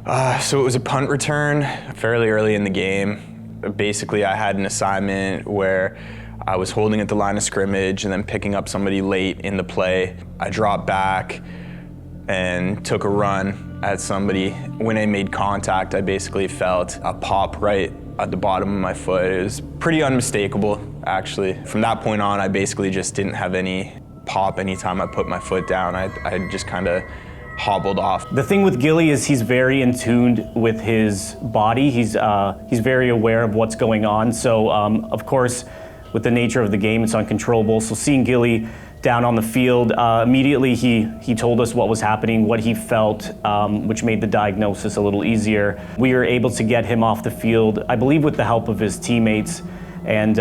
So it was a punt return fairly early in the game. Basically, I had an assignment where I was holding at the line of scrimmage and then picking up somebody late in the play. I dropped back and took a run at somebody. When I made contact, I basically felt a pop right at the bottom of my foot. It was pretty unmistakable, actually. From that point on, I basically just didn't have any pop anytime I put my foot down. I just kind of hobbled off. The thing with Gilly is he's very in tune with his body. He's very aware of what's going on. So of course, with the nature of the game, it's uncontrollable. So seeing Gilly down on the field, immediately he told us what was happening, what he felt, which made the diagnosis a little easier. We were able to get him off the field, I believe with the help of his teammates. And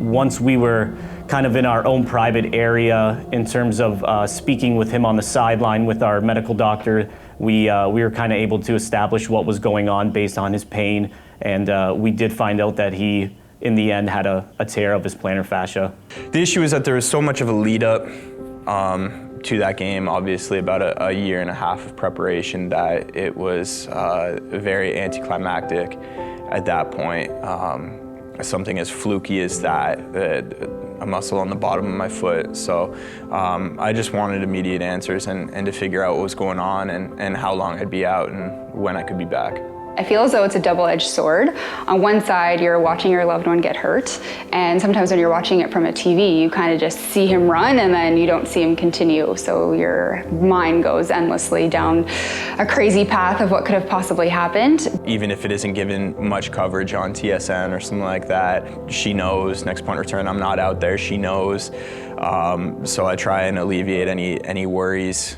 once we were kind of in our own private area in terms of speaking with him on the sideline with our medical doctor, we were kind of able to establish what was going on based on his pain. And we did find out that he, in the end, had a tear of his plantar fascia. The issue is that there was so much of a lead up to that game, obviously about a year and a half of preparation, that it was very anticlimactic at that point. Something as fluky as that, a muscle on the bottom of my foot. So I just wanted immediate answers and to figure out what was going on and how long I'd be out and when I could be back. I feel as though it's a double-edged sword. On one side, you're watching your loved one get hurt, and sometimes when you're watching it from a TV, you kind of just see him run and then you don't see him continue. So your mind goes endlessly down a crazy path of what could have possibly happened. Even if it isn't given much coverage on TSN or something like that, she knows next punt return I'm not out there, she knows. So I try and alleviate any worries.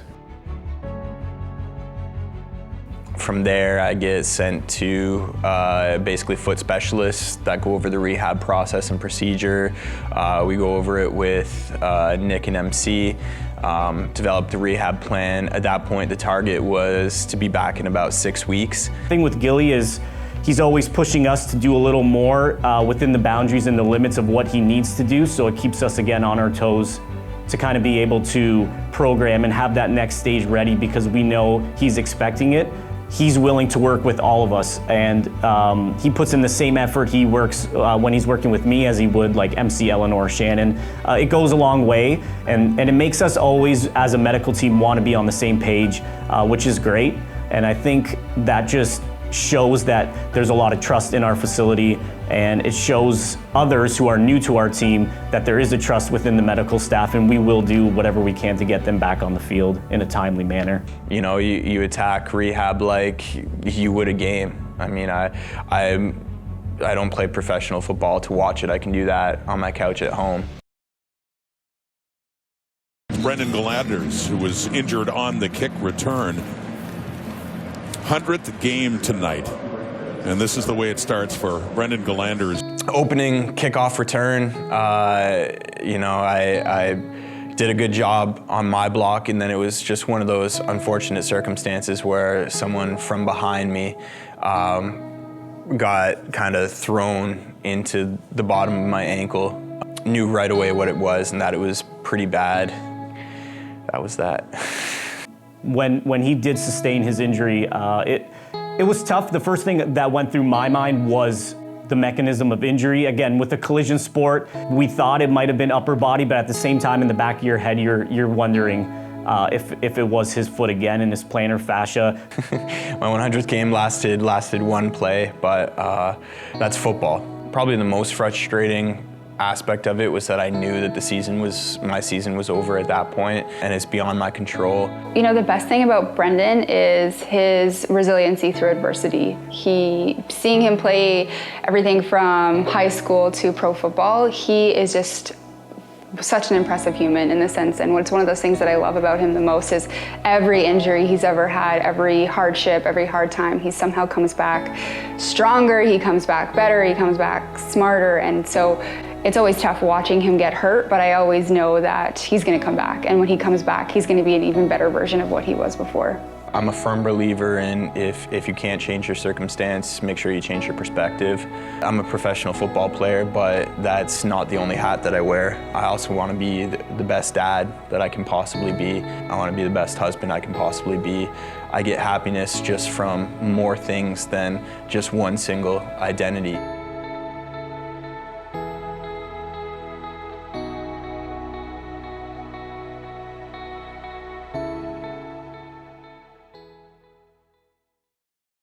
From there, I get sent to basically foot specialists that go over the rehab process and procedure. We go over it with Nick and MC, develop the rehab plan. At that point, the target was to be back in about 6 weeks. The thing with Gilly is he's always pushing us to do a little more within the boundaries and the limits of what he needs to do, so it keeps us again on our toes to kind of be able to program and have that next stage ready because we know he's expecting it. He's willing to work with all of us, and he puts in the same effort he works when he's working with me as he would like MC Eleanor Shannon. It goes a long way, and it makes us always, as a medical team, want to be on the same page, which is great. And I think that just shows that there's a lot of trust in our facility, and it shows others who are new to our team that there is a trust within the medical staff, and we will do whatever we can to get them back on the field in a timely manner. You know, you attack rehab like you would a game. I mean, I don't play professional football to watch it. I can do that on my couch at home. Brendan Gillanders, who was injured on the kick return. 100th game tonight, and this is the way it starts for Brendan Gillanders. Opening kickoff return, you know, I did a good job on my block, and then it was just one of those unfortunate circumstances where someone from behind me got kind of thrown into the bottom of my ankle. Knew right away what it was and that it was pretty bad. That was that. When he did sustain his injury, it was tough. The first thing that went through my mind was the mechanism of injury. Again, with a collision sport, we thought it might have been upper body, but at the same time, in the back of your head, you're wondering if it was his foot again and his plantar fascia. My 100th game lasted one play, but that's football. Probably the most frustrating aspect of it was that I knew that my season was over at that point, and it's beyond my control. You know, the best thing about Brendan is his resiliency through adversity. Seeing him play everything from high school to pro football, he is just such an impressive human in the sense, and it's one of those things that I love about him the most is every injury he's ever had, every hardship, every hard time, he somehow comes back stronger, he comes back better, he comes back smarter, and so it's always tough watching him get hurt, but I always know that he's going to come back, and when he comes back, he's going to be an even better version of what he was before. I'm a firm believer in if you can't change your circumstance, make sure you change your perspective. I'm a professional football player, but that's not the only hat that I wear. I also want to be the best dad that I can possibly be. I want to be the best husband I can possibly be. I get happiness just from more things than just one single identity.